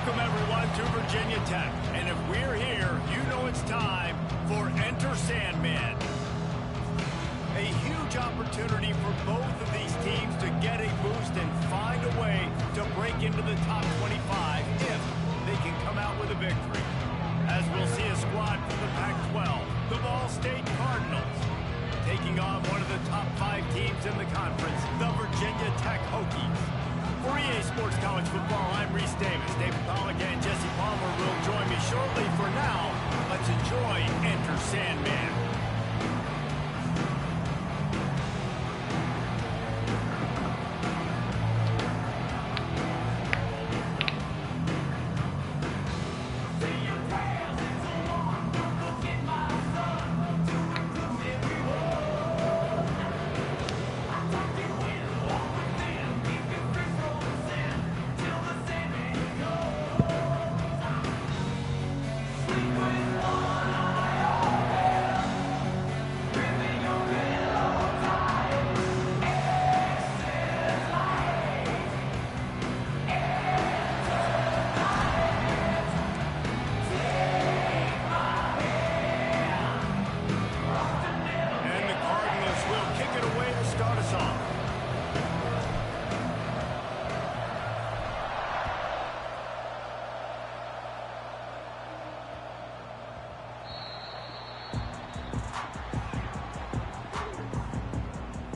Welcome, everyone, to Virginia Tech. And if we're here, you know it's time for Enter Sandman. A huge opportunity for both of these teams to get a boost and find a way to break into the top 25 if they can come out with a victory. As we'll see a squad from the Pac-12, the Ball State Cardinals, taking on one of the top 5 teams in the conference, the Virginia Tech Hokies. For EA Sports College Football, I'm Reese Davis. David Pollack and Jesse Palmer will join me shortly. For now, let's enjoy Enter Sandman.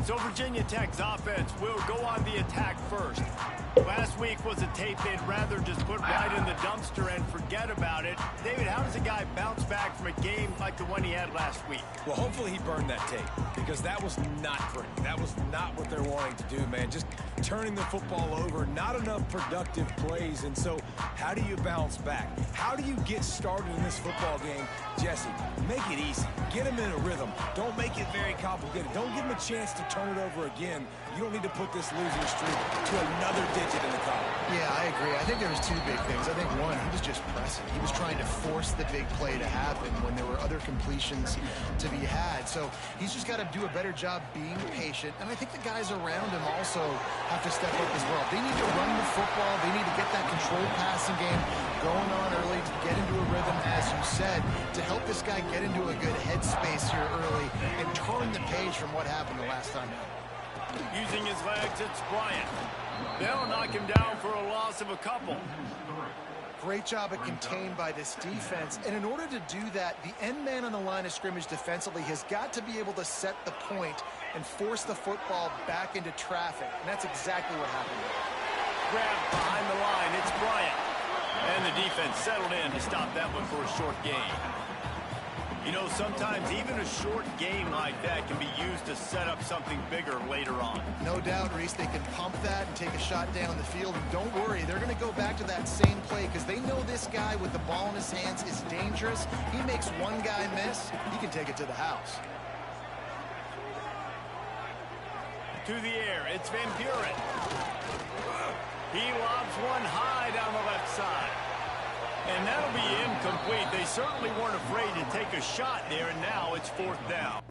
So Virginia Tech's offense will go on the attack first. Last week was a tape they'd rather just put right in the dumpster and forget about it. David, how does a guy bounce back from a game like the one he had last week? Well, hopefully he burned that tape, because that was not pretty. That was not what they're wanting to do, man. Just turning the football over, not enough productive plays. And so how do you bounce back? How do you get started in this football game? Jesse, make it easy. Get him in a rhythm. Don't make it very complicated. Don't give him a chance to turn it over again. You don't need to put this losing streak to another digit in the column. Yeah, I agree. I think there was 2 big things. I think one, he was just pressing. He was trying to force the big play to happen when there were other completions to be had. So he's just got to do a better job being patient. And I think the guys around him also have to step up as well. They need to run the football. They need to get that controlled passing game going on early to get into a rhythm, as you said, to help this guy get into a good headspace here early and turn the page from what happened the last time out. Using his legs, it's Bryant. They'll knock him down for a loss of a couple. Great job of contained by this defense. And in order to do that, the end man on the line of scrimmage defensively has got to be able to set the point and force the football back into traffic. And that's exactly what happened. Grabbed behind the line, it's Bryant. And the defense settled in to stop that one for a short gain. You know, sometimes even a short game like that can be used to set up something bigger later on. No doubt, Reese, they can pump that and take a shot down the field. And don't worry, they're going to go back to that same play because they know this guy with the ball in his hands is dangerous. He makes one guy miss, he can take it to the house. To the air, it's Van Buren. He lobs one high down the left side. And that'll be incomplete. They certainly weren't afraid to take a shot there, and now it's 4th down.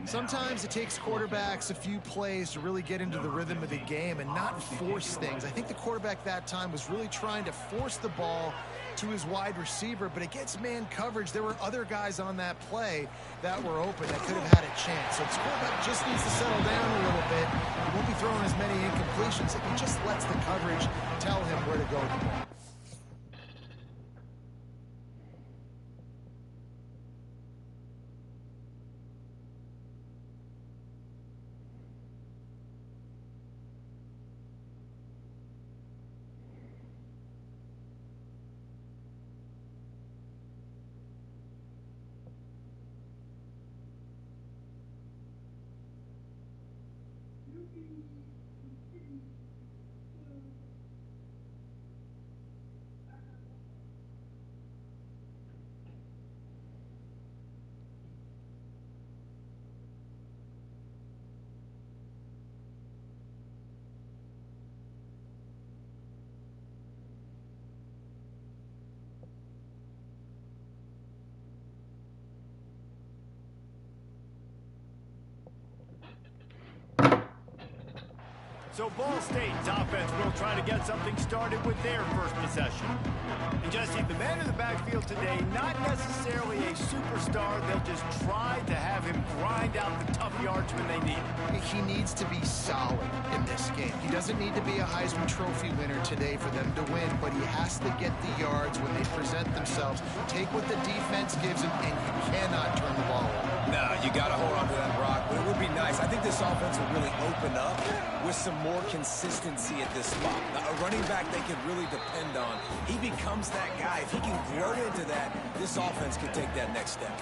Sometimes it takes quarterbacks a few plays to really get into the rhythm of the game and not force things. I think the quarterback that time was really trying to force the ball to his wide receiver, but against man coverage, there were other guys on that play that were open that could have had a chance. So this quarterback just needs to settle down a little bit. He won't be throwing as many incompletions if he just lets the coverage tell him where to go with the ball. So Ball State's offense will try to get something started with their first possession. And Jesse, the man in the backfield today, not necessarily a superstar. They'll just try to have him grind out the tough yards when they need it. He needs to be solid in this game. He doesn't need to be a Heisman Trophy winner today for them to win, but he has to get the yards when they present themselves. Take what the defense gives him, and you cannot turn the ball over. No, you got to hold on to that, Brock. But it would be nice. I think this offense would really open up with some more consistency at this spot. A running back they could really depend on. He becomes that guy. If he can grow into that, this offense could take that next step.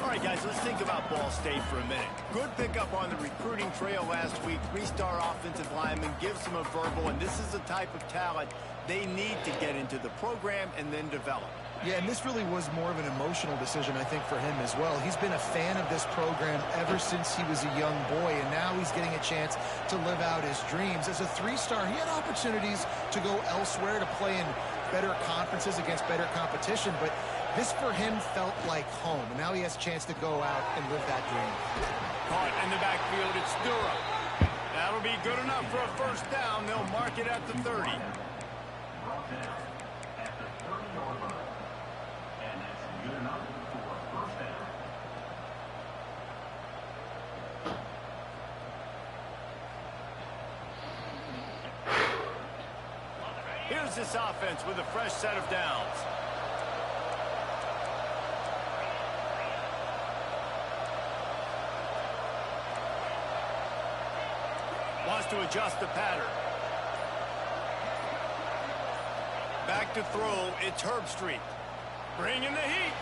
All right, guys, let's think about Ball State for a minute. Good pickup on the recruiting trail last week. Three-star offensive lineman gives them a verbal, and this is the type of talent they need to get into the program and then develop. Yeah, and this really was more of an emotional decision, I think, for him as well. He's been a fan of this program ever since he was a young boy, and now he's getting a chance to live out his dreams. As a three-star, he had opportunities to go elsewhere, to play in better conferences against better competition, but this for him felt like home. And now he has a chance to go out and live that dream. Caught in the backfield, it's Durham. That'll be good enough for a first down. They'll mark it at the 30. Here's this offense with a fresh set of downs. Wants to adjust the pattern. Back to throw, it's Herbstreit. Bringing the heat.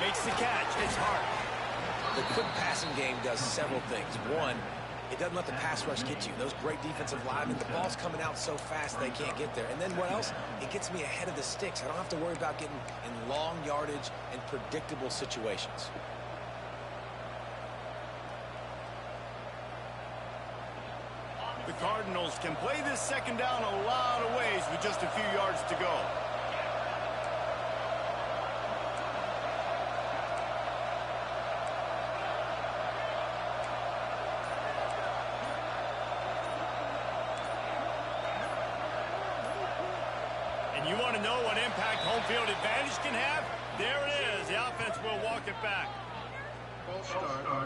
Makes the catch, it's Hart. The quick passing game does several things. One, it doesn't let the pass rush get you. Those great defensive linemen, the ball's coming out so fast they can't get there. And then what else? It gets me ahead of the sticks. I don't have to worry about getting in long yardage and predictable situations. The Cardinals can play this second down a lot of ways with just a few yards to go. And you want to know what impact home field advantage can have? There it is. The offense will walk it back. False start.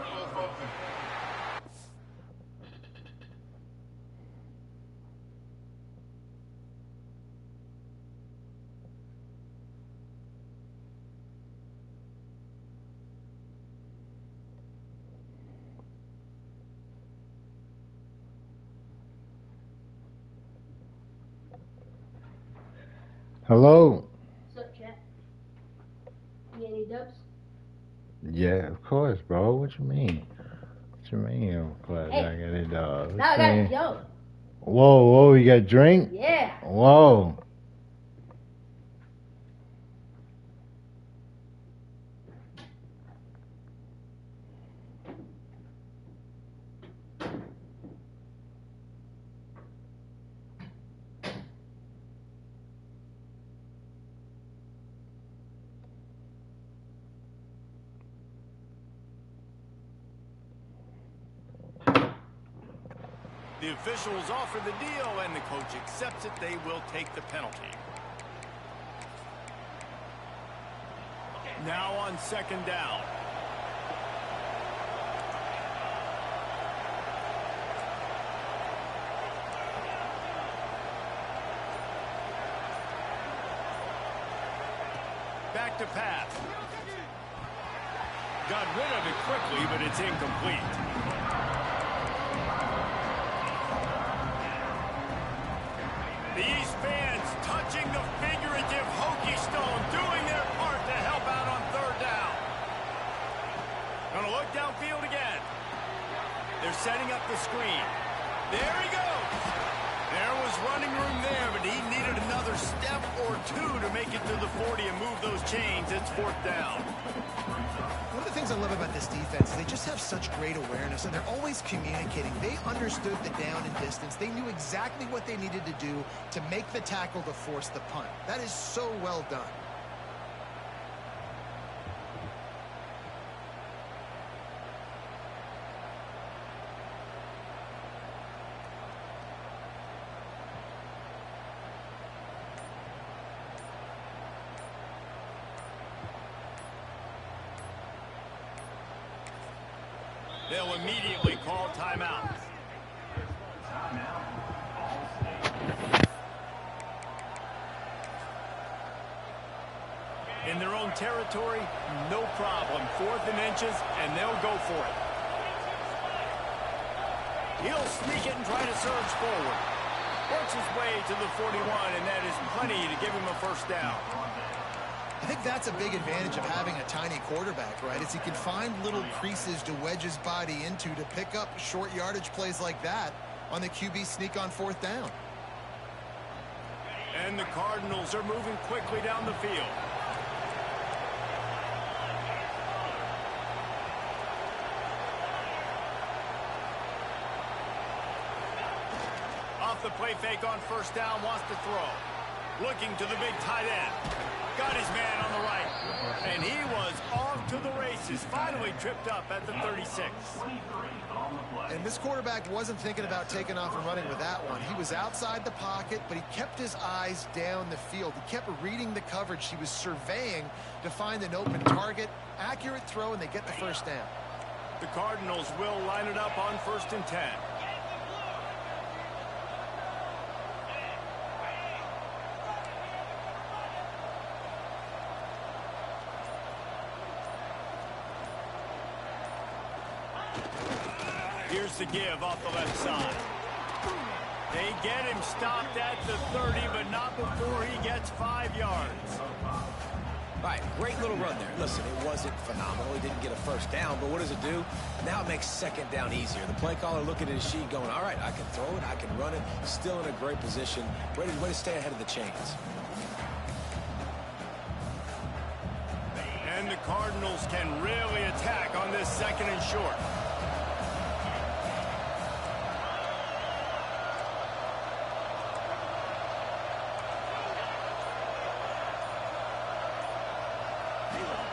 Hello. What's up, chat? You get any dubs? Yeah, of course, bro. What you mean? What you mean, of course? Hey. I got it, dog. No, I got it, yo. Whoa, you got drink? Yeah. Whoa. The officials offer the deal, and the coach accepts it. They will take the penalty. Now on second down. Back to pass. Got rid of it quickly, but it's incomplete. These fans touching the figurative hokey stone, doing their part to help out on third down. Gonna look downfield again. They're setting up the screen. There he goes. There was running room there, but he needed another step or two to make it to the 40 and move those chains. It's fourth down. One of the things I love about this defense is they just have such great awareness, and they're always communicating. They understood the down and distance. They knew exactly what they needed to do to make the tackle to force the punt. That is so well done. They'll immediately call timeout. In their own territory, no problem. 4th and inches, and they'll go for it. He'll sneak it and try to surge forward. Works his way to the 41, and that is plenty to give him a first down. I think that's a big advantage of having a tiny quarterback, right? Is he can find little creases to wedge his body into to pick up short yardage plays like that on the QB sneak on 4th down. And the Cardinals are moving quickly down the field. Off the play fake on first down, wants to throw. Looking to the big tight end. Got his man on the right. And he was off to the races. Finally tripped up at the 36. And this quarterback wasn't thinking about taking off and running with that one. He was outside the pocket, but he kept his eyes down the field. He kept reading the coverage. He was surveying to find an open target. Accurate throw, and they get the first down. The Cardinals will line it up on 1st and 10. Here's the give off the left side. They get him stopped at the 30, but not before he gets 5 yards. All right, great little run there. Listen, it wasn't phenomenal. He didn't get a first down, but what does it do? Now it makes second down easier. The play caller looking at his sheet going, all right, I can throw it, I can run it, still in a great position, ready to stay ahead of the chains. And the Cardinals can really attack on this 2nd and short.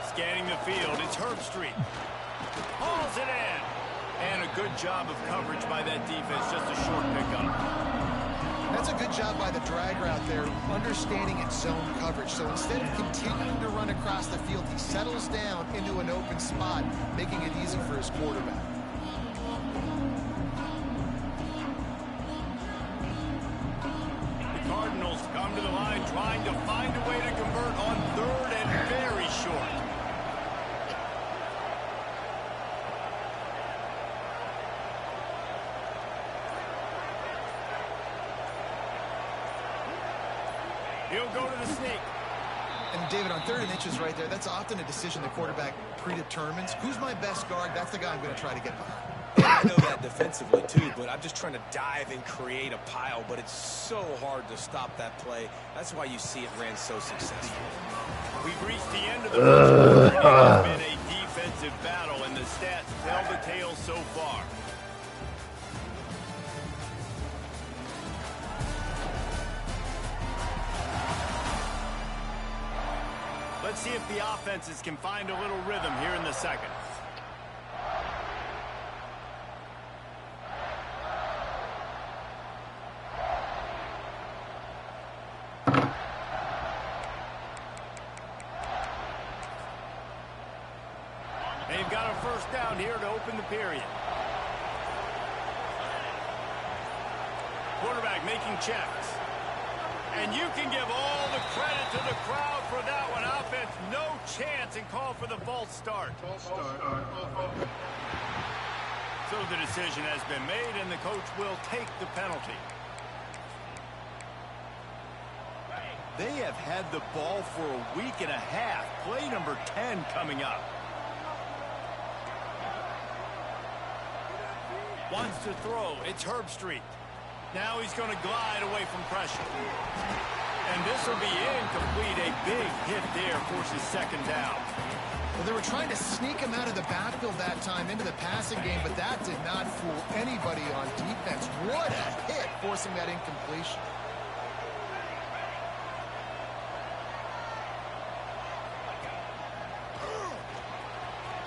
Scanning the field, it's Herbstreit. Hauls it in. And a good job of coverage by that defense, just a short pickup. That's a good job by the drag route there, understanding its zone coverage. So instead of continuing to run across the field, he settles down into an open spot, making it easy for his quarterback. The Cardinals come to the line trying to find a way to convert on 3rd and very short. He'll go to the sneak. And David, on 3rd and inches right there, that's often a decision the quarterback predetermines. Who's my best guard? That's the guy I'm going to try to get behind. I know that defensively too, but I'm just trying to dive and create a pile, but it's so hard to stop that play. That's why you see it ran so successful. We've reached the end of the first quarter. It has been a defensive battle, and the stats tell the tale so far. Let's see if the offenses can find a little rhythm here in the 2nd. first down here to open the period. Quarterback making checks. And you can give all the credit to the crowd for that one. Offense, no chance, and call for the false start. False start. So the decision has been made, and the coach will take the penalty. They have had the ball for a week and a half. Play number 10 coming up. Wants to throw. It's Herbstreit. Now he's going to glide away from pressure. And this will be incomplete. A big hit there forces second down. Well, they were trying to sneak him out of the backfield that time into the passing game, but that did not fool anybody on defense. What a hit, forcing that incompletion.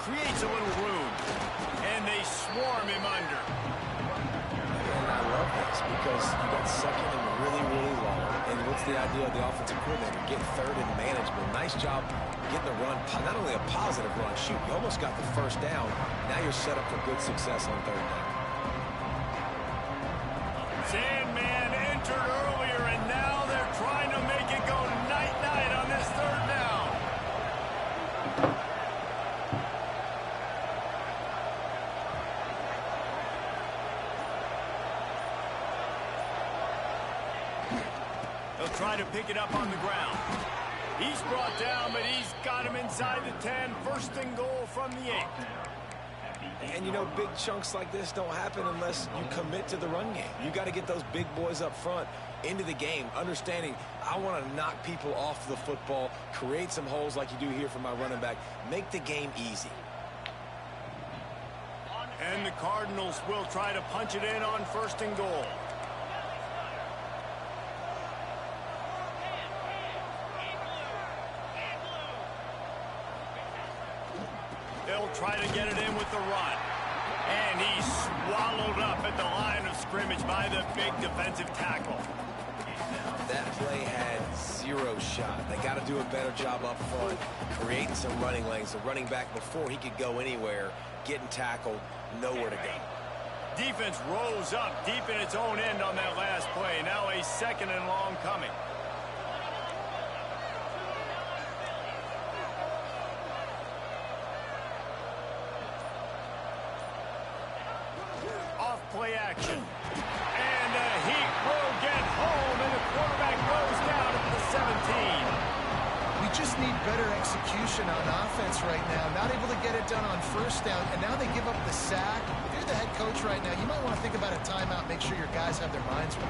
Creates a little room, and they swarm him under. And I love this because you got second and really, really long. And what's the idea of the offensive coordinator? Get third and manageable. Nice job getting the run. Not only a positive run, shoot, you almost got the first down. Now you're set up for good success on third down. Sandman entered earlier, and now they're trying to make it go night-night on this third down. They'll try to pick it up on the ground. He's brought down, but he's got him inside the 10. First and goal from the 8. And, you know, big chunks like this don't happen unless you commit to the run game. You got to get those big boys up front into the game, understanding I want to knock people off the football, create some holes like you do here for my running back, make the game easy. And the Cardinals will try to punch it in on first and goal. They'll try to get it in with the run. And he's swallowed up at the line of scrimmage by the big defensive tackle. That play had zero shot. They got to do a better job up front, creating some running lanes. The running back, before he could go anywhere, getting tackled, nowhere to go. Defense rose up deep in its own end on that last play. Now a second and long coming. Play action. And the Heat will get home, and the quarterback goes down at the 17. We just need better execution on offense right now. Not able to get it done on first down, and now they give up the sack. If you're the head coach right now, you might want to think about a timeout, make sure your guys have their minds right.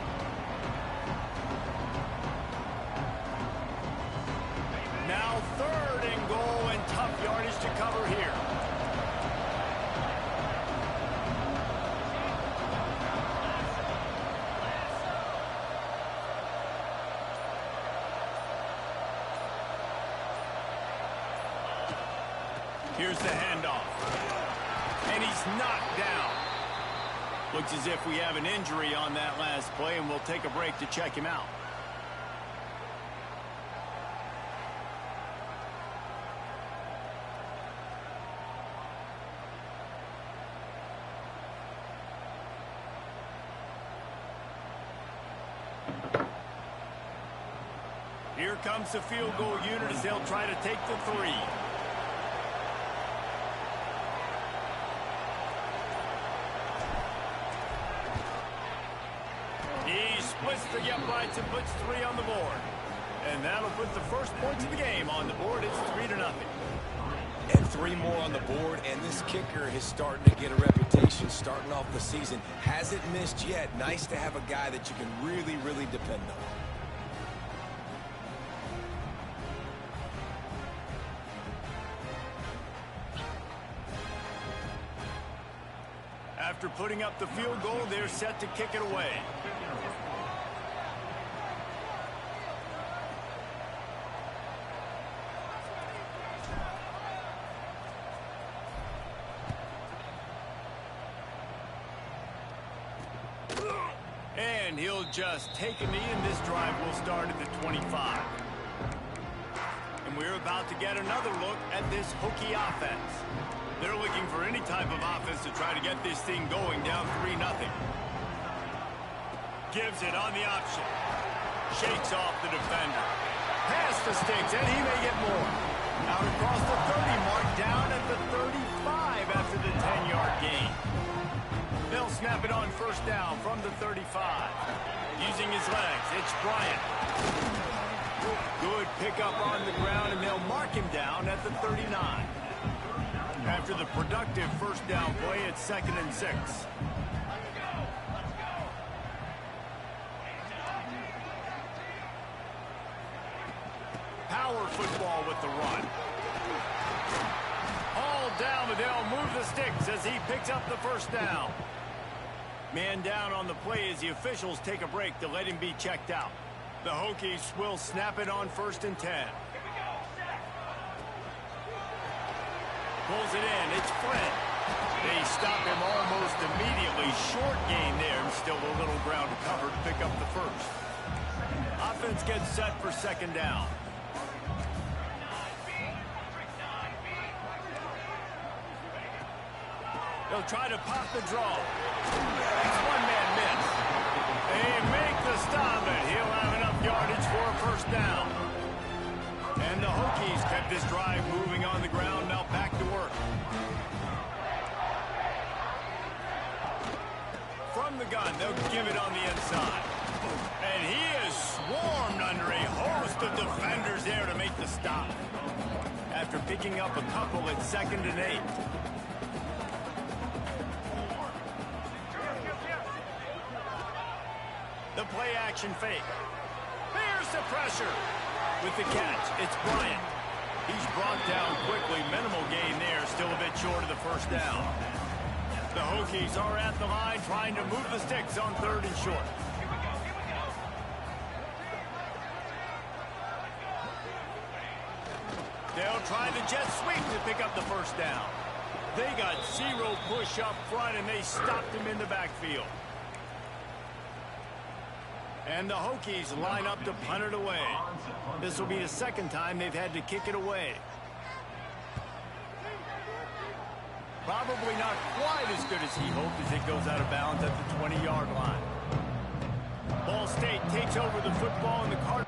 Now third and goal, and tough yardage to cover here. Here's the handoff. And he's knocked down. Looks as if we have an injury on that last play, and we'll take a break to check him out. Here comes the field goal unit as they'll try to take the 3. Splits the uprights and puts 3 on the board. And that'll put the first points of the game on the board. It's 3-0. And 3 more on the board, and this kicker is starting to get a reputation starting off the season. Hasn't missed yet. Nice to have a guy that you can really, really depend on. After putting up the field goal, they're set to kick it away. And he'll just take a knee, and this drive will start at the 25. And we're about to get another look at this Hokie offense. They're looking for any type of offense to try to get this thing going down 3-0. Gives it on the option. Shakes off the defender. Past the sticks, and he may get more. Out across the 30 mark, down at the 35 after the 10-yard gain. They'll snap it on first down from the 35. Using his legs, it's Bryant. Good pickup on the ground, and they'll mark him down at the 39. After the productive first down play, it's 2nd and 6. Power football with the run. All down, but they'll move the sticks as he picks up the first down. Man down on the play as the officials take a break to let him be checked out. The Hokies will snap it on 1st and 10. Pulls it in. It's Fred. They stop him almost immediately. Short gain there. And still a little ground to cover to pick up the first. Offense gets set for 2nd down. They'll try to pop the draw. It's one-man miss. They make the stop, and he'll have enough yardage for a first down. And the Hokies kept this drive moving on the ground. Now back to work. From the gun, they'll give it on the inside. And he is swarmed under a host of defenders there to make the stop. After picking up a couple at 2nd and 8. The play action fake. There's the pressure. With the catch, it's Bryant. He's brought down quickly. Minimal gain there. Still a bit short of the first down. The Hokies are at the line trying to move the sticks on 3rd and short. They'll try the jet sweep to pick up the first down. They got 0 push up front, and they stopped him in the backfield. And the Hokies line up to punt it away. This will be the 2nd time they've had to kick it away. Probably not quite as good as he hoped as it goes out of bounds at the 20-yard line. Ball State takes over the football, and the Cardinals.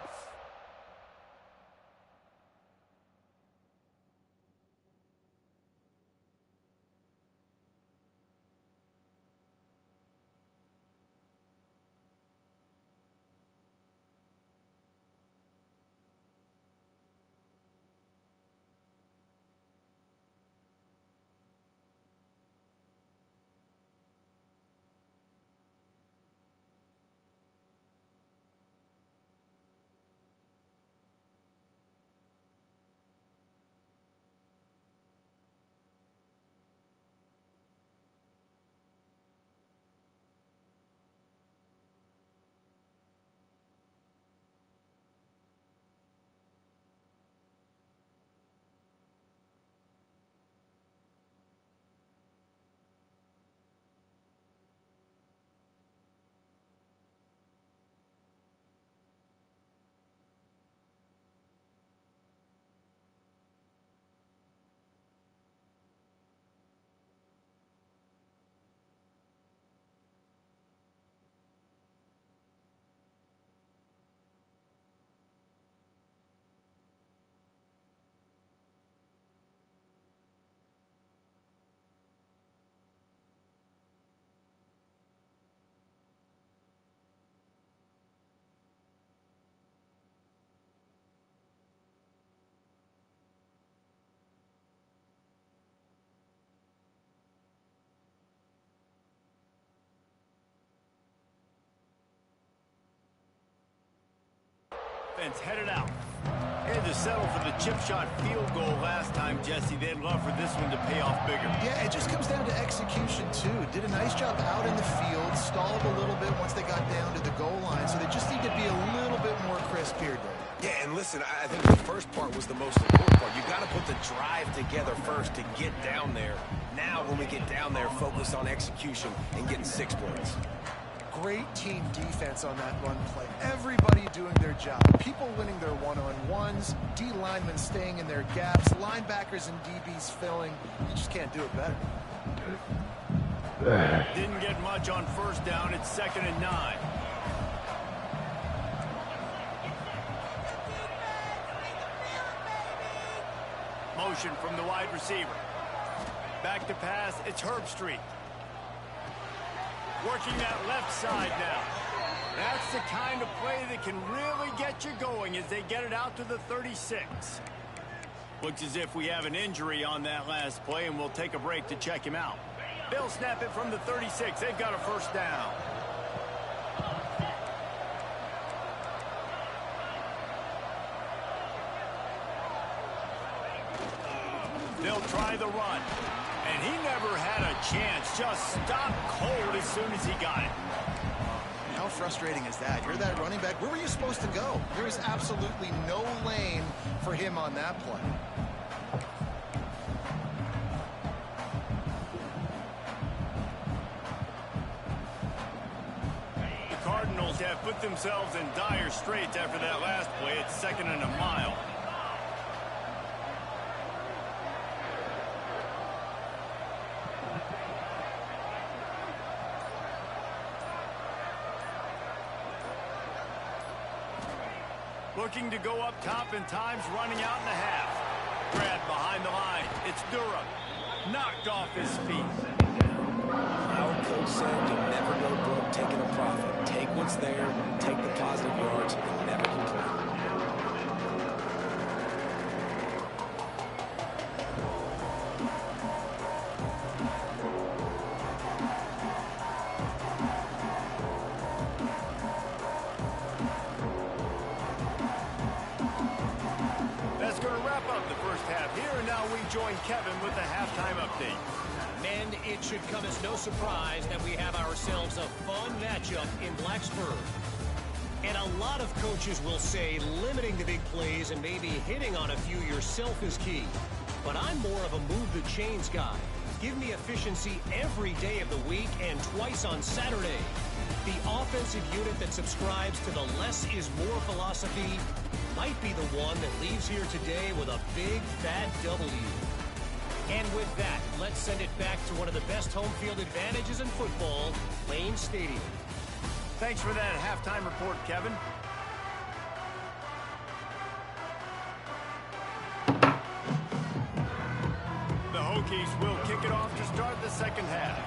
Offense headed out. Had to settle for the chip shot field goal last time, Jesse. They'd love for this one to pay off bigger. Yeah, it just comes down to execution, too. Did a nice job out in the field, stalled a little bit once they got down to the goal line, so they just need to be a little bit more crisp here, Dave. Yeah, and listen, I think the first part was the most important part. You got to put the drive together first to get down there. Now, when we get down there, focus on execution and getting 6 points. great team defense on that run play. Everybody doing their job. People winning their one-on-ones, D linemen staying in their gaps, linebackers and DBs filling. You just can't do it better. Didn't get much on first down. It's 2nd and 9. Motion from the wide receiver. Back to pass. It's Herbstreit. Working that left side now. That's the kind of play that can really get you going as they get it out to the 36. Looks as if we have an injury on that last play, and we'll take a break to check him out. They'll snap it from the 36. They've got a first down. They'll try the run. And he never had a chance. Just stopped cold as soon as he got it. How frustrating is that? You're that running back. Where were you supposed to go? There is absolutely no lane for him on that play. The Cardinals have put themselves in dire straits after that last play. It's 2nd and a mile. Looking to go up top, and time's running out in the half. Grabbed behind the line. It's Durham. Knocked off his feet. Our coach said you'll never go broke taking a profit. Take what's there, take the positive yards, and never complain. Join Kevin with the halftime update. Men, it should come as no surprise that we have ourselves a fun matchup in Blacksburg. And a lot of coaches will say limiting the big plays and maybe hitting on a few yourself is key. But I'm more of a move the chains guy. Give me efficiency every day of the week and twice on Saturday. The offensive unit that subscribes to the less is more philosophy might be the one that leaves here today with a big, fat W. And with that, let's send it back to one of the best home field advantages in football, Lane Stadium. Thanks for that halftime report, Kevin. The Hokies will kick it off to start the second half.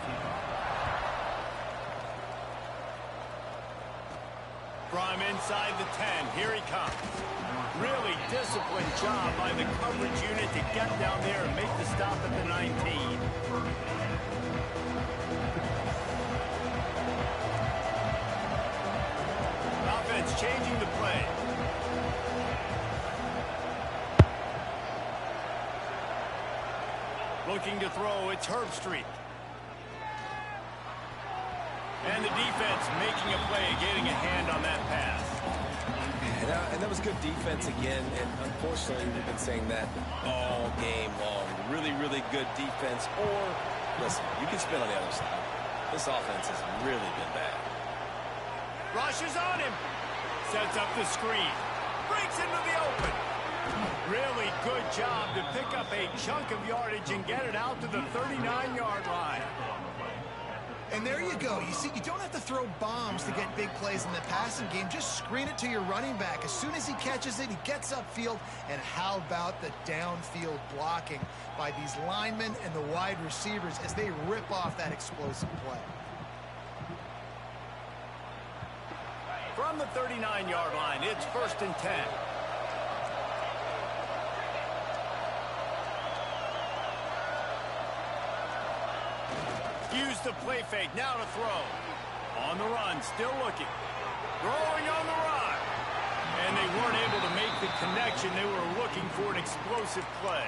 From inside the 10, here he comes. Really disciplined job by the coverage unit to get down there and make the stop at the 19. Offense changing the play. Looking to throw, it's Herbstreit. And the defense making a play, getting a hand on that pass. And that was good defense again, and unfortunately we've been saying that all game long. Really, really good defense. Or, listen, you can spin on the other side. This offense has really been bad. Rushes on him. Sets up the screen. Breaks into the open. Really good job to pick up a chunk of yardage and get it out to the 39-yard line. And there you go. You see, you don't have to throw bombs to get big plays in the passing game. Just screen it to your running back. As soon as he catches it, he gets upfield. And how about the downfield blocking by these linemen and the wide receivers as they rip off that explosive play. From the 39-yard line, it's 1st and 10. Use the play fake, now to throw. On the run, still looking. Throwing on the run. And they weren't able to make the connection. They were looking for an explosive play.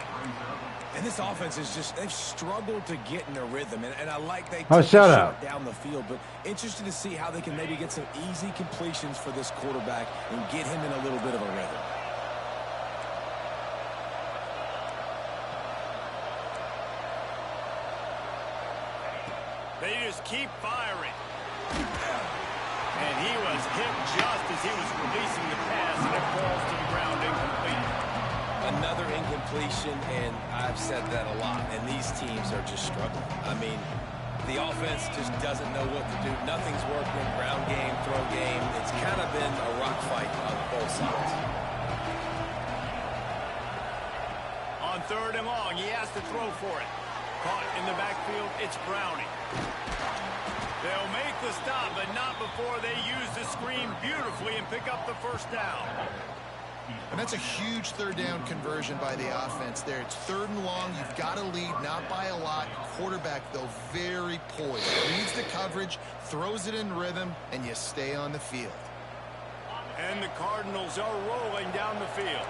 And this offense is just, they've struggled to get in a rhythm. And I like they Oh, took shut a up. shot down the field. But interested to see how they can maybe get some easy completions for this quarterback and get him in a little bit of a rhythm. They just keep firing. was hit just as he was releasing the pass, and it falls to the ground incomplete. Another incompletion, and I've said that a lot, and these teams are just struggling. I mean, the offense just doesn't know what to do. Nothing's working. Ground game, throw game. It's kind of been a rock fight on both sides. On 3rd and long, he has to throw for it. Caught in the backfield, it's Browning. They'll make the stop, but not before they use the screen beautifully and pick up the first down. And that's a huge 3rd down conversion by the offense there. It's 3rd and long. You've got to lead, not by a lot. Quarterback, though, very poised. Reads the coverage, throws it in rhythm, and you stay on the field. And the Cardinals are rolling down the field.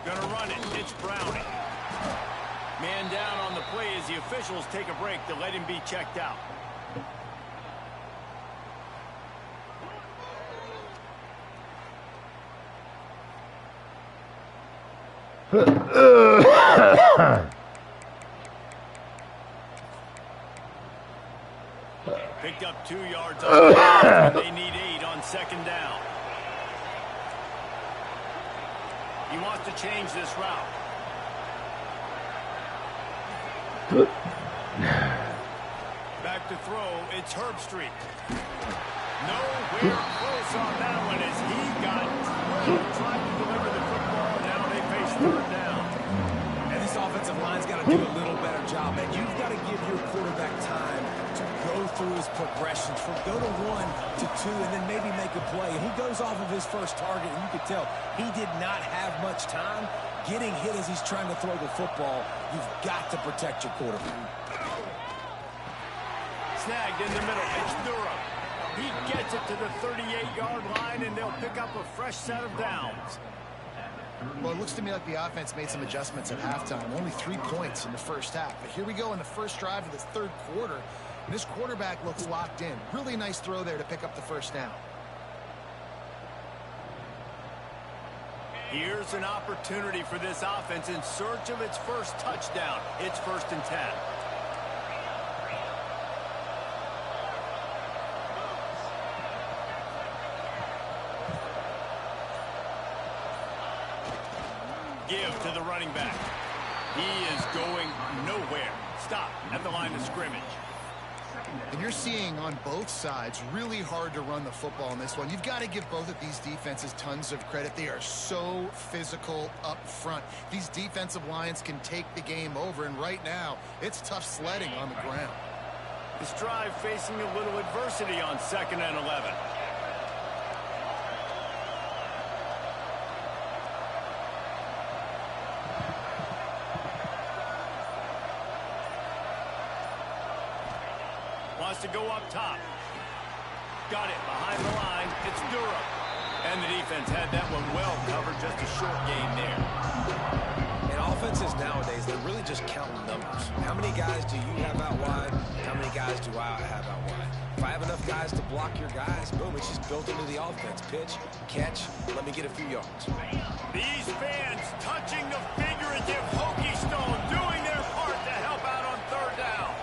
Gonna run it. It's Browning. Man down on the play as the officials take a break to let him be checked out. Picked up 2 yards on the ground. They need 8 on 2nd down. He wants to change this route. Back to throw, it's Herbstreit. Nowhere close on that one as he got trying to deliver the football. Now they face 3rd down. And this offensive line's got to do a little better job, man. You've got to give your quarterback time to go through his progressions from go to 1 to 2 and then maybe make a play. And he goes off of his first target, and you could tell he did not have much time getting hit as he's trying to throw the football. You've got to protect your quarterback. Snagged in the middle. It's Durham. He gets it to the 38-yard line, and they'll pick up a fresh set of downs. Well, it looks to me like the offense made some adjustments at halftime. Only 3 points in the first half. But here we go in the first drive of this 3rd quarter. And this quarterback looks locked in. Really nice throw there to pick up the first down. Here's an opportunity for this offense in search of its first touchdown. It's 1st and 10. Give to the running back. He is going nowhere. Stop at the line of scrimmage. And you're seeing on both sides really hard to run the football in this one. You've got to give both of these defenses tons of credit. They are so physical up front. These defensive lines can take the game over, and right now it's tough sledding on the ground. This drive facing a little adversity on 2nd and 11. Wants to go up top. Got it behind the line. It's Durham. And the defense had that one well covered. Just a short game there. And offenses nowadays, they're really just counting numbers. How many guys do you have out wide? How many guys do I have out wide? If I have enough guys to block your guys, boom, it's just built into the offense. Pitch, catch, let me get a few yards. These fans touching the figurative hokey stone, doing their part to help out on 3rd down.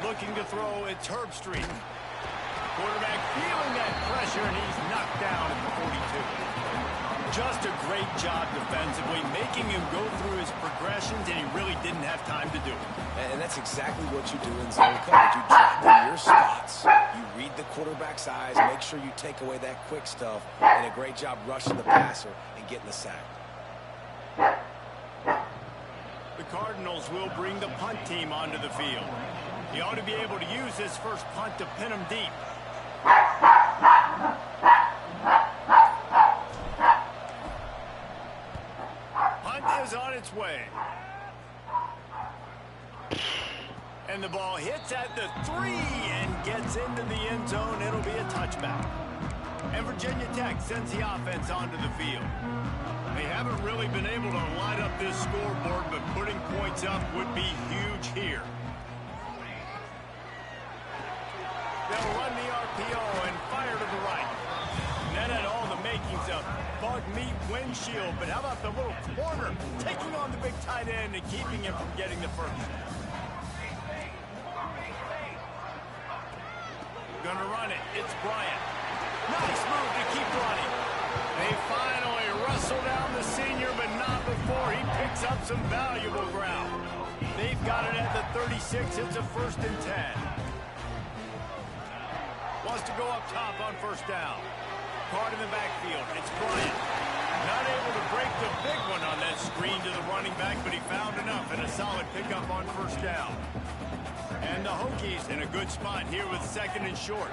Looking to throw, it's Herbstreit. Quarterback feeling that pressure, and he's knocked down at the 42. Just a great job defensively, making him go through his progressions, and he really didn't have time to do it. And that's exactly what you do in zone coverage. You drop in your spots. You read the quarterback's eyes, make sure you take away that quick stuff, and a great job rushing the passer and getting the sack. The Cardinals will bring the punt team onto the field. He ought to be able to use this first punt to pin him deep. Punt is on its way. And the ball hits at the 3 and gets into the end zone. It'll be a touchback. And Virginia Tech sends the offense onto the field. They haven't really been able to light up this scoreboard, but putting points up would be huge here. shield, but how about the little corner taking on the big tight end and keeping him from getting the first? Gonna run it. It's Bryant. Nice move to keep running. They finally wrestle down the senior, but not before he picks up some valuable ground. They've got it at the 36. It's a 1st and 10. Wants to go up top on 1st down. Card in the backfield. It's Bryant. Not able to break the big one on that screen to the running back, but he found enough and a solid pickup on 1st down. And the Hokies in a good spot here with 2nd and short.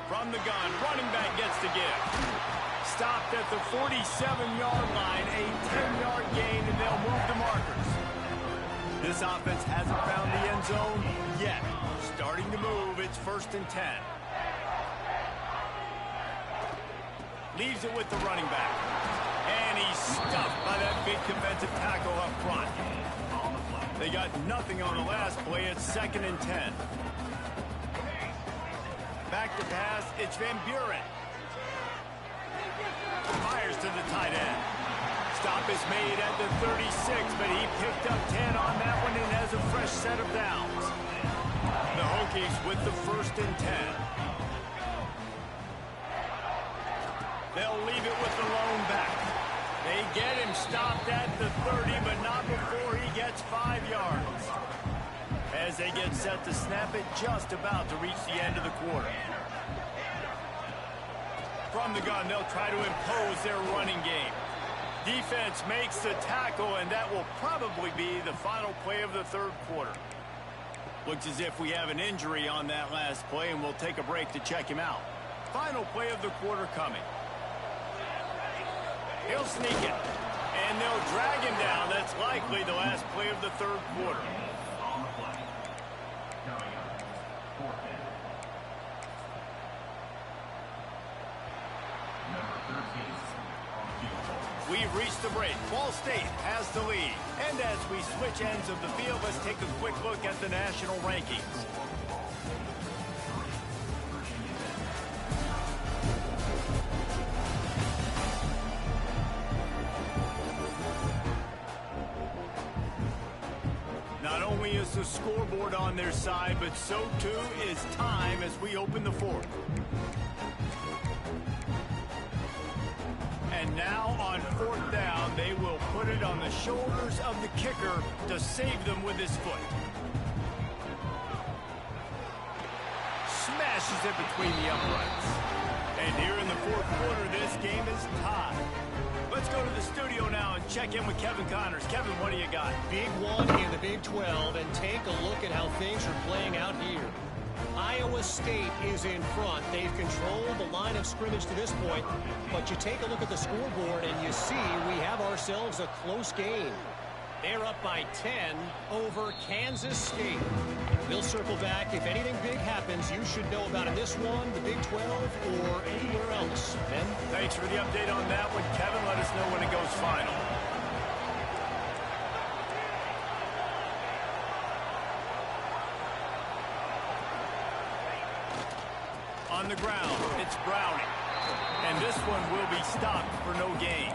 From the gun, running back gets the give. Stopped at the 47-yard line, a 10-yard gain, and they'll move the markers. This offense hasn't found the end zone yet. Starting to move, it's 1st and 10. Leaves it with the running back. And he's stuffed by that big defensive tackle up front. They got nothing on the last play. It's 2nd and 10. Back to pass. It's Van Buren. Fires to the tight end. Stop is made at the 36, but he picked up 10 on that one and has a fresh set of downs. The Hokies with the 1st and 10. They'll leave it with the lone back. They get him stopped at the 30, but not before he gets 5 yards. As they get set to snap it, just about to reach the end of the quarter. From the gun, they'll try to impose their running game. Defense makes the tackle, and that will probably be the final play of the 3rd quarter. Looks as if we have an injury on that last play, and we'll take a break to check him out. Final play of the quarter coming. He'll sneak it, and they'll drag him down. That's likely the last play of the 3rd quarter. We've reached the break. Ball State has the lead. And as we switch ends of the field, let's take a quick look at the national rankings. Not only is the scoreboard on their side, but so too is time as we open the 4th. And now on 4th down, they will put it on the shoulders of the kicker to save them with his foot. Smashes it between the uprights. And here in the 4th quarter, this game is tied. Let's go to the studio now and check in with Kevin Connors. Kevin, what do you got? Big one in the Big 12, and take a look at how things are playing out here. Iowa State is in front. They've controlled the line of scrimmage to this point, but you take a look at the scoreboard and you see we have ourselves a close game. They're up by 10 over Kansas State. They'll circle back. If anything big happens, you should know about in this one, the Big 12, or anywhere else. Ben? Thanks for the update on that one, Kevin. Let us know when it goes final. On the ground, it's Browning. And this one will be stopped for no gain.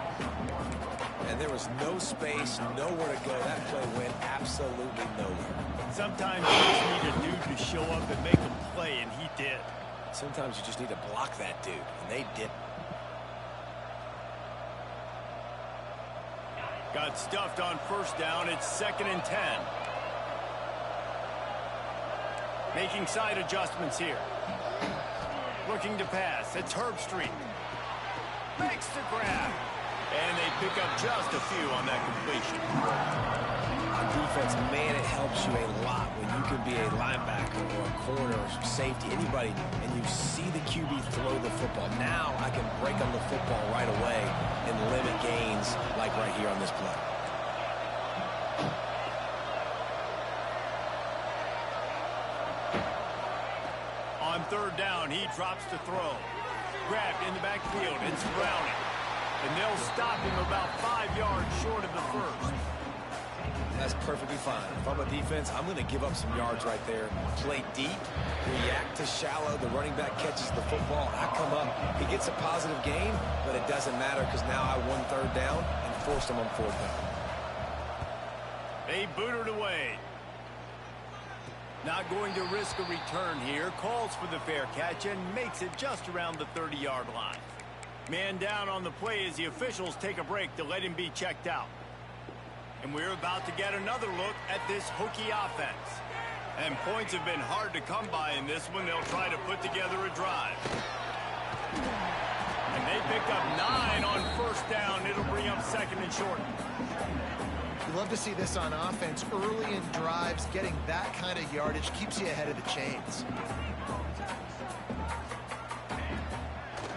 And there was no space, nowhere to go. That play went absolutely nowhere. Sometimes you just need a dude to show up and make a play, and he did. Sometimes you just need to block that dude, and they didn't. Got stuffed on 1st down. It's 2nd and 10. Making side adjustments here. Looking to pass. It's Herbstreit. Makes the grab. And they pick up just a few on that completion. On defense, man, it helps you a lot when you can be a linebacker or a corner or safety, anybody, and you see the QB throw the football. Now I can break on the football right away and limit gains like right here on this play. On 3rd down, he drops to throw. Grabbed in the backfield. It's Browning. And they'll stop him about 5 yards short of the 1st. That's perfectly fine. If I'm a defense, I'm going to give up some yards right there. Play deep, react to shallow. The running back catches the football. I come up. He gets a positive gain, but it doesn't matter because now I won third down and forced him on fourth down. They boot it away. Not going to risk a return here. Calls for the fair catch and makes it just around the 30-yard line. Man down on the play as the officials take a break to let him be checked out. And we're about to get another look at this Hokie offense. And points have been hard to come by in this one. They'll try to put together a drive. And they pick up 9 on first down. It'll bring up second and short. You love to see this on offense. Early in drives, getting that kind of yardage keeps you ahead of the chains.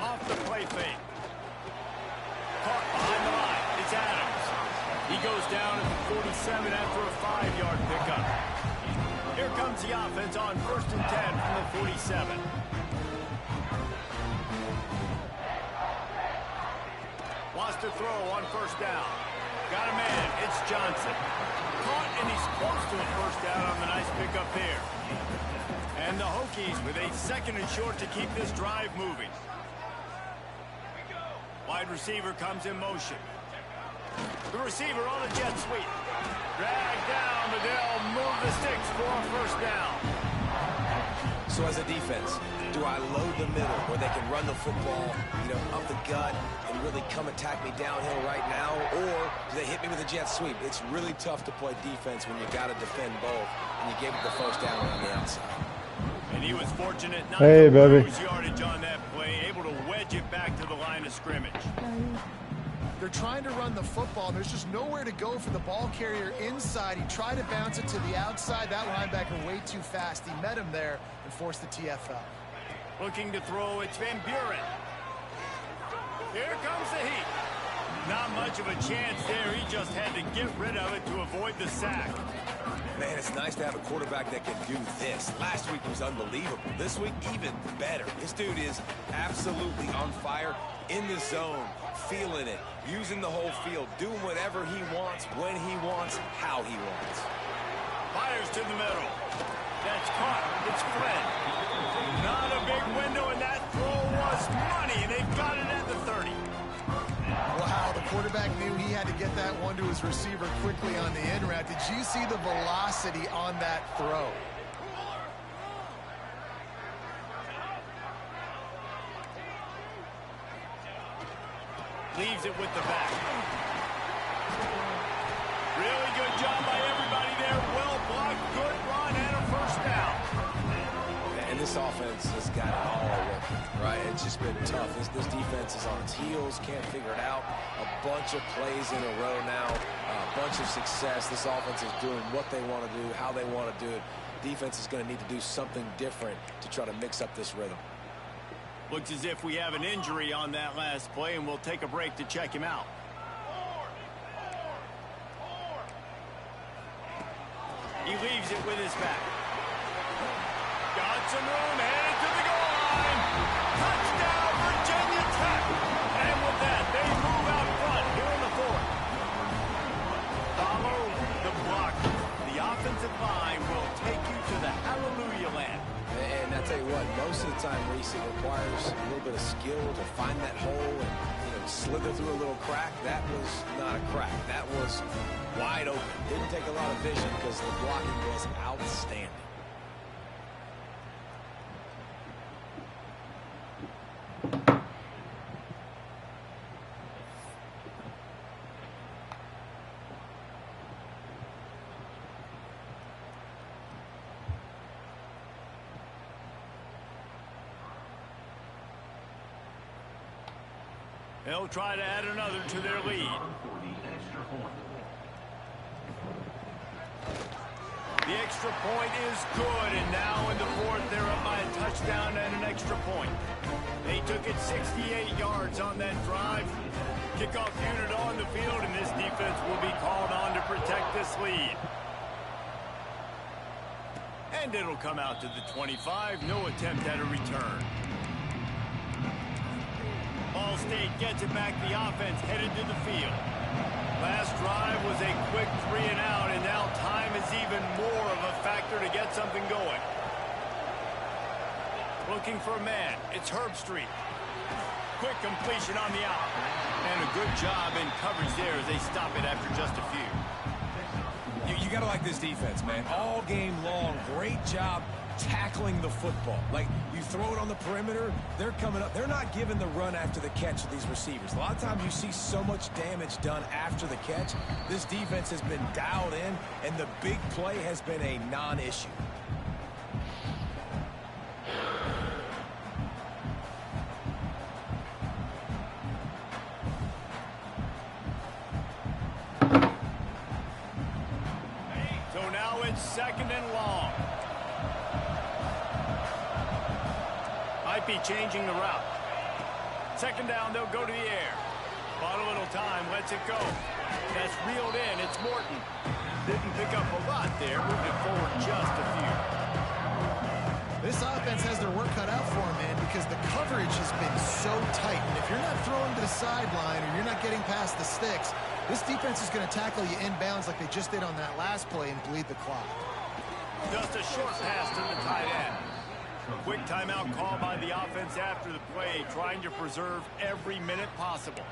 Off the play fake. Caught behind the line. It's Adams. He goes down at the 47 after a 5-yard pickup. Here comes the offense on 1st and 10 from the 47. Wants to throw on first down. Got a man. It's Johnson. Caught, and he's close to a first down on the nice pickup there. And the Hokies with a second and short to keep this drive moving. Wide receiver comes in motion. The receiver on a jet sweep. Drag down, but they'll move the sticks for a first down. So as a defense, do I load the middle where they can run the football, up the gut and really come attack me downhill right now? Or do they hit me with a jet sweep? It's really tough to play defense when you got to defend both, and you gave it the first down on the outside. And he was fortunate not to lose yardage on that play, able to wedge it back to the line of scrimmage. They're trying to run the football. There's just nowhere to go for the ball carrier inside. He tried to bounce it to the outside. That linebacker way too fast. He met him there and forced the TFL. Looking to throw, it's Van Buren. Here comes the heat. Not much of a chance there. He just had to get rid of it to avoid the sack. Man, it's nice to have a quarterback that can do this. Last week was unbelievable. This week, even better. This dude is absolutely on fire, in the zone, feeling it, using the whole field, doing whatever he wants, when he wants, how he wants. Fires to the middle. That's caught. It's Fred. Not a big window, and that throw was money. They've got it at the 30. Wow, the quarterback knew he had to get that one to his receiver quickly on the in route. Did you see the velocity on that throw? Leaves it with the back. Really good job by everybody there. Well blocked, good run, and a first down. And this offense has got it all working, right? It's just been tough. This defense is on its heels, can't figure it out. A bunch of plays in a row now, a bunch of success. This offense is doing what they want to do, how they want to do it. Defense is going to need to do something different to try to mix up this rhythm. Looks as if we have an injury on that last play, and we'll take a break to check him out. He leaves it with his back. Got some room, headed to the goal line. Touchdown, Virginia Tech. And with that, they move out front here in the fourth. Follow the block. The offensive line will take you to the hallelujah land. And I tell you what, most of the time, Reese, it requires a little bit of skill to find that hole and slither through a little crack. That was not a crack. That was wide open. Didn't take a lot of vision because the blocking was outstanding. They'll try to add another to their lead. The extra point is good, and now in the fourth, they're up by a touchdown and an extra point. They took it 68 yards on that drive. Kickoff unit on the field, and this defense will be called on to protect this lead. And it'll come out to the 25. No attempt at a return. Ball State gets it back. The offense headed to the field. Last drive was a quick 3 and out, and now something going. Looking for a man. It's Herbstreit. Quick completion on the out. And a good job in coverage there as they stop it after just a few. You got to like this defense, man. All game long, great job tackling the football. Like, you throw it on the perimeter, they're coming up. They're not giving the run after the catch to these receivers. A lot of times you see so much damage done after the catch. This defense has been dialed in, and the big play has been a non-issue. So now it's 2nd and long. Might be changing the route. 2nd down, they'll go to the air. Bought a little time, lets it go. That's reeled in, it's Morton. Didn't pick up a lot there, moved it forward just a few. This offense has their work cut out for them, man, because the coverage has been so tight. And if you're not throwing to the sideline or you're not getting past the sticks, this defense is going to tackle you inbounds like they just did on that last play and bleed the clock. Just a short pass to the tight end. Quick timeout call by the offense after the play, trying to preserve every minute possible.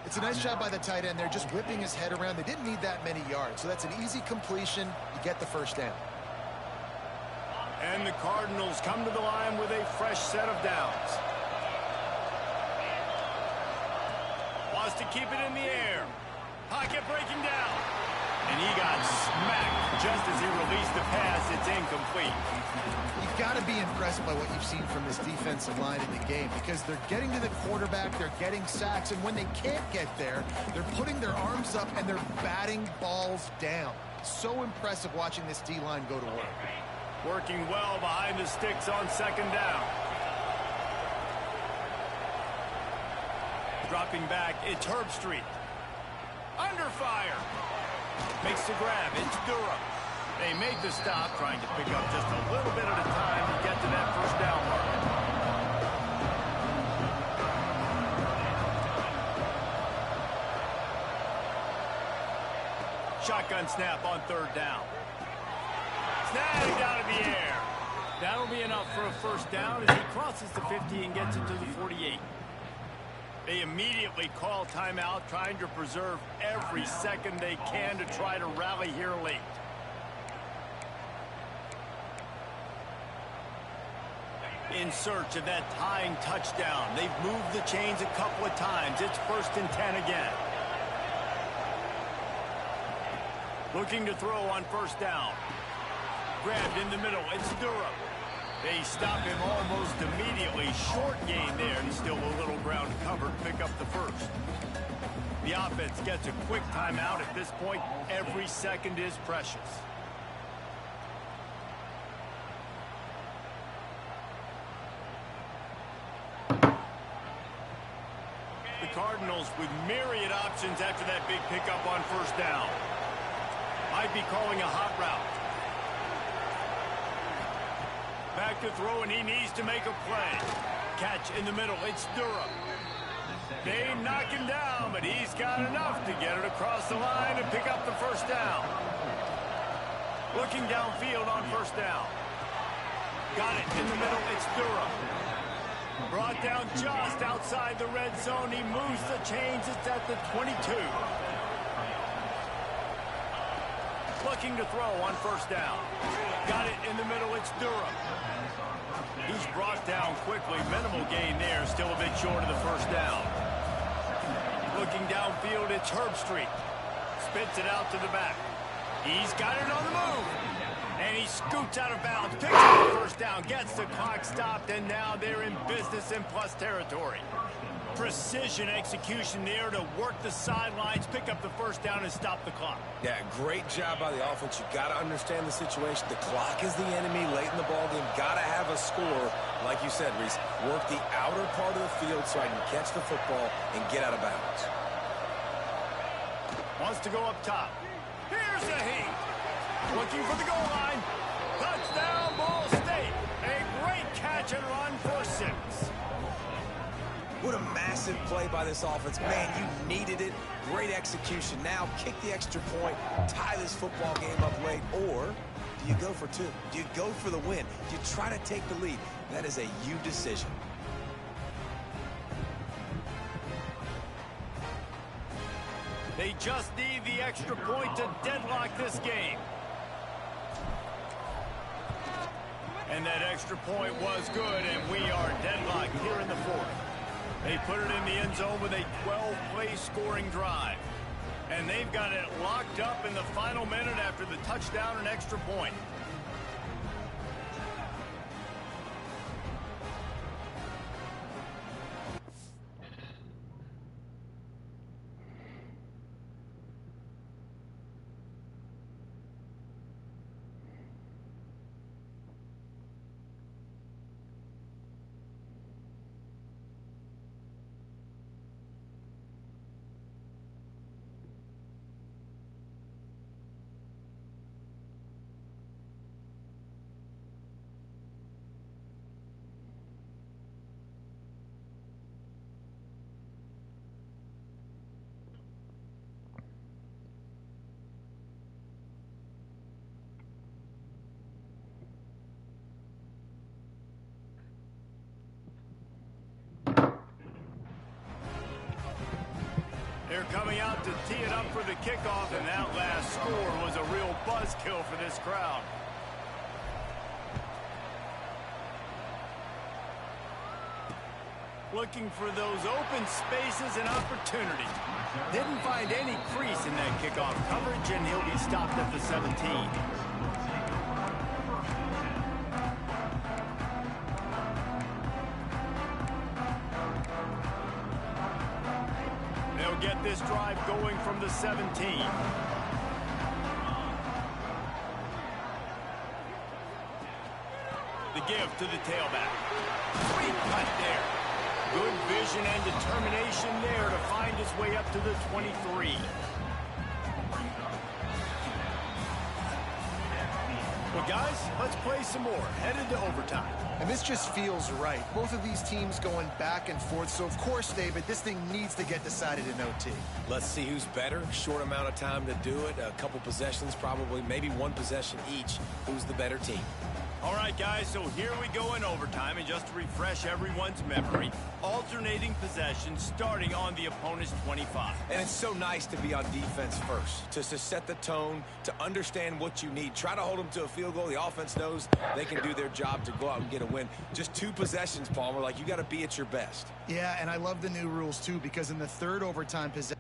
It's a nice job by the tight end. They're just whipping his head around. They didn't need that many yards, so that's an easy completion. You get the first down. And the Cardinals come to the line with a fresh set of downs. Wants to keep it in the air. Pocket breaking down. And he got smacked just as he released the pass. It's incomplete. You've got to be impressed by what you've seen from this defensive line in the game, because they're getting to the quarterback, they're getting sacks, and when they can't get there, they're putting their arms up and they're batting balls down. So impressive watching this D-line go to work. Working well behind the sticks on 2nd down. Dropping back, it's Herbstreit. Under fire. Makes the grab, it's Durham. They made the stop, trying to pick up just a little bit at a time to get to that first down mark. Shotgun snap on 3rd down. Snagged out of the air. That'll be enough for a first down as he crosses the 50 and gets it to the 48. They immediately call timeout, trying to preserve every second they can to try to rally here late. In search of that tying touchdown. They've moved the chains a couple of times. It's 1st and 10 again. Looking to throw on 1st down. Grabbed in the middle. It's Durham. They stop him almost immediately. Short gain there, and still a little ground covered. Pick up the first. The offense gets a quick timeout. At this point, every second is precious. The Cardinals with myriad options after that big pickup on 1st down. Might be calling a hot route. Back to throw, and he needs to make a play. Catch in the middle. It's Durham. They knock him down, but he's got enough to get it across the line and pick up the first down. Looking downfield on 1st down. Got it in the middle. It's Durham. Brought down just outside the red zone. He moves the chains. It's at the 22. Looking to throw on 1st down. Got it in the middle. It's Durham. He's brought down quickly. Minimal gain there. Still a bit short of the first down. Looking downfield, it's Herbstreit. Spits it out to the back. He's got it on the move. And he scoots out of bounds. Picks up the first down. Gets the clock stopped. And now they're in business in plus territory. Precision execution there to work the sidelines, pick up the first down, and stop the clock. Yeah, great job by the offense. You got to understand the situation. The clock is the enemy late in the ball game. Got to have a score. Like you said, Reese, work the outer part of the field so I can catch the football and get out of bounds. Wants to go up top. Here's the heat. Looking for the goal line. Touchdown, Ball State. A great catch and run for 6. What a massive play by this offense. Man, you needed it. Great execution. Now kick the extra point, tie this football game up late, or Do you go for two? Do you go for the win? Do you try to take the lead? That is a you decision. They just need the extra point to deadlock this game. And that extra point was good, and we are deadlocked here in the fourth. They put it in the end zone with a 12-play scoring drive. And they've got it locked up in the final minute after the touchdown and extra point. They're coming out to tee it up for the kickoff, and that last score was a real buzzkill for this crowd. Looking for those open spaces and opportunities. Didn't find any crease in that kickoff coverage, and he'll be stopped at the 17. They'll get this drive going from the 17. The give to the tailback. Sweet cut there. Good vision and determination there to find his way up to the 23. Well, guys, let's play some more. Headed to overtime. And this just feels right. Both of these teams going back and forth. So, of course, David, this thing needs to get decided in OT. Let's see who's better. Short amount of time to do it. A couple possessions, probably maybe one possession each. Who's the better team? All right, guys, so here we go in overtime, and just to refresh everyone's memory, alternating possessions starting on the opponent's 25. And it's so nice to be on defense first, to set the tone, to understand what you need. Try to hold them to a field goal. The offense knows they can do their job to go out and get a win. Just two possessions, Palmer, like you got to be at your best. Yeah, and I love the new rules, too, because in the third overtime possession,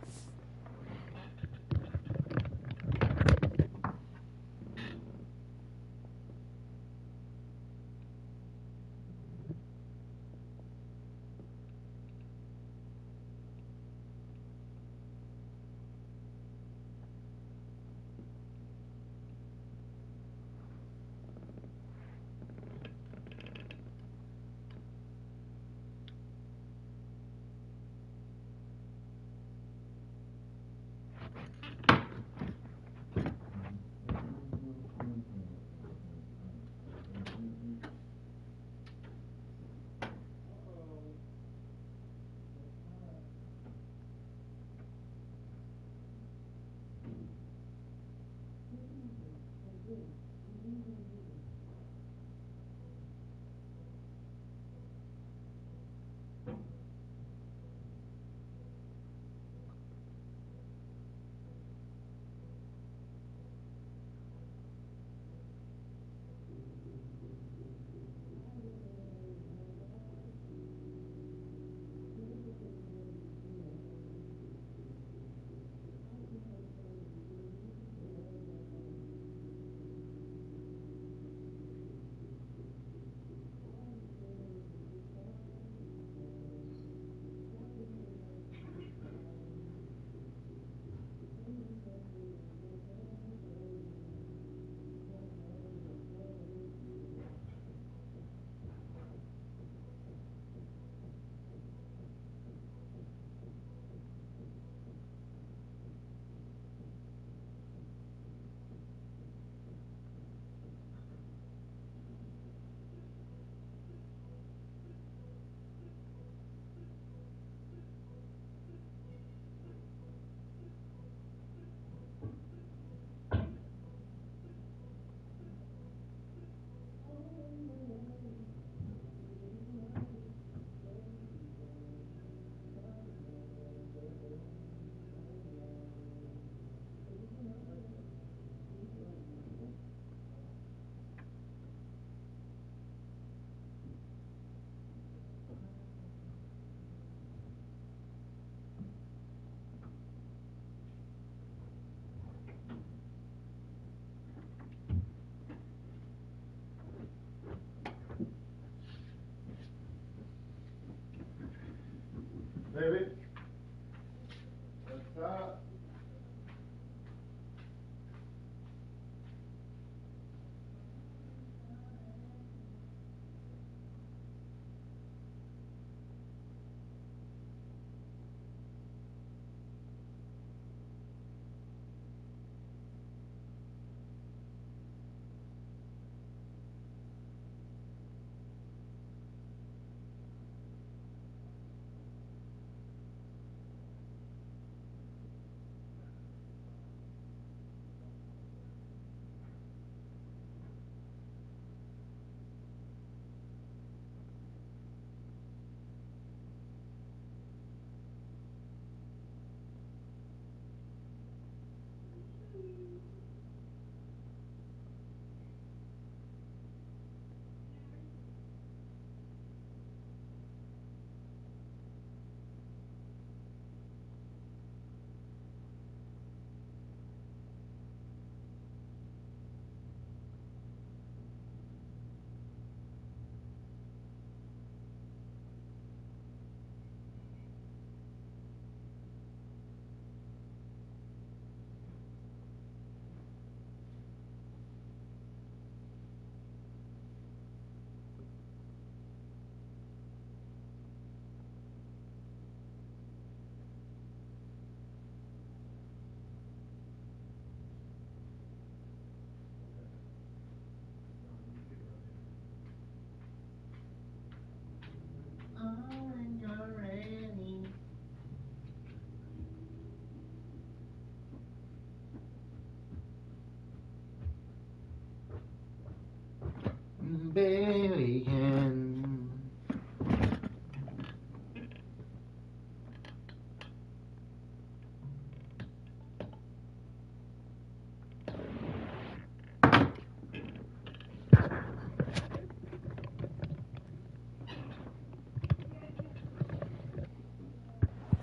Barely can.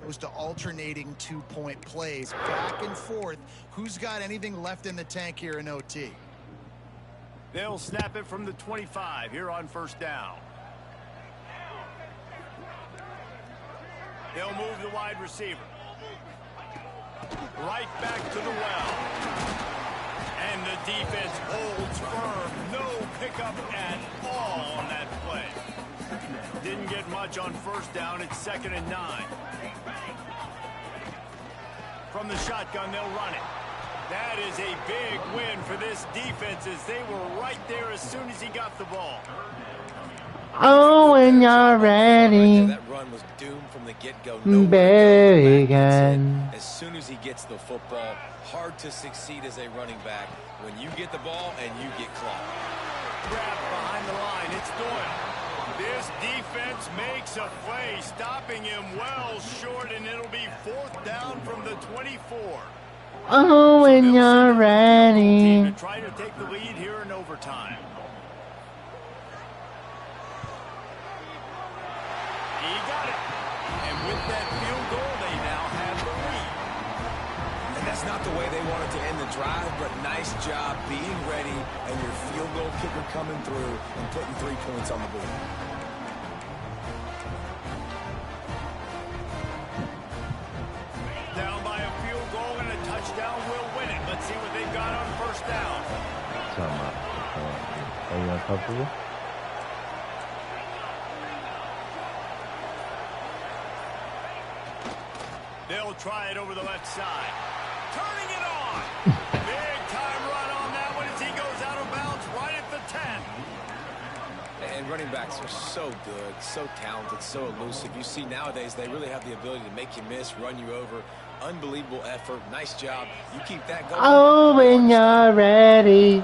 Goes to alternating two-point plays, back and forth. Who's got anything left in the tank here in OT? They'll snap it from the 25 here on first down. They'll move the wide receiver. Right back to the well. And the defense holds firm. No pickup at all on that play. Didn't get much on first down. It's 2nd and 9. From the shotgun, they'll run it. That is a big win for this defense as they were right there as soon as he got the ball. Oh, when you're ready. That run was doomed from the get-go. Again. As soon as he gets the football, hard to succeed as a running back when you get the ball and you get clocked. Grab behind the line. It's Doyle. This defense makes a play, stopping him well short, and it'll be 4th down from the 24. Oh, when you're ready. To try to take the lead here in overtime. He got it. And with that field goal, they now have the lead. And that's not the way they wanted to end the drive, but nice job being ready and your field goal kicker coming through and putting 3 points on the board. Down by a field goal and a touchdown will win it. Let's see what they've got on first down. Are you uncomfortable? They'll try it over the left side. Turning it on. Big time run on that one as he goes out of bounds right at the 10. And running backs are so good, so talented, so elusive. You see nowadays they really have the ability to make you miss, run you over. Unbelievable effort. Nice job. You keep that going. Oh, when you're ready.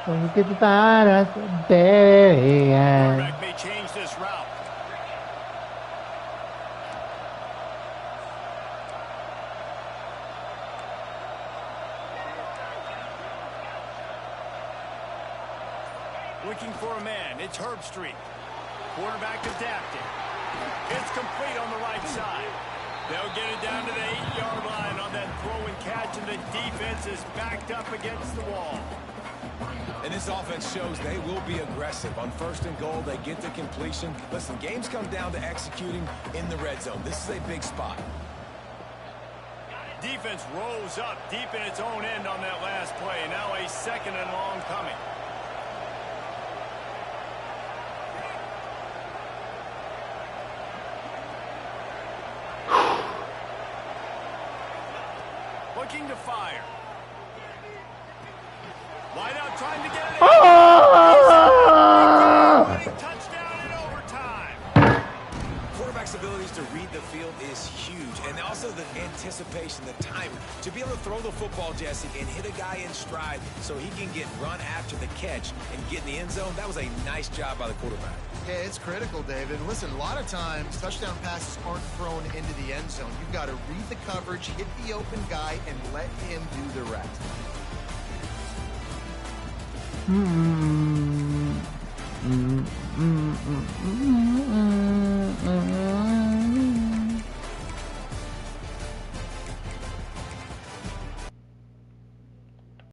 When you get the virus, baby. Quarterback may change this route. Looking for a man. It's Herbstreit. Quarterback adapting. It's complete on the right side. They'll get it down to the 8-yard line on that throw and catch, and the defense is backed up against the wall. And this offense shows they will be aggressive. On 1st and goal, they get the completion. Listen, games come down to executing in the red zone. This is a big spot. Defense rose up deep in its own end on that last play. Now a 2nd and long coming. Looking to fire. Wide out trying to get it in. Winning touchdown in overtime. Quarterback's abilities to read the field is huge. And also the anticipation, the timing. To be able to throw the football, Jesse, and hit a guy in stride so he can get run after the catch and get in the end zone, that was a nice job by the quarterback. Yeah, it's critical, David. Listen, a lot of times touchdown passes aren't thrown into the end zone. You've got to read the coverage, hit the open guy, and let him do the rest.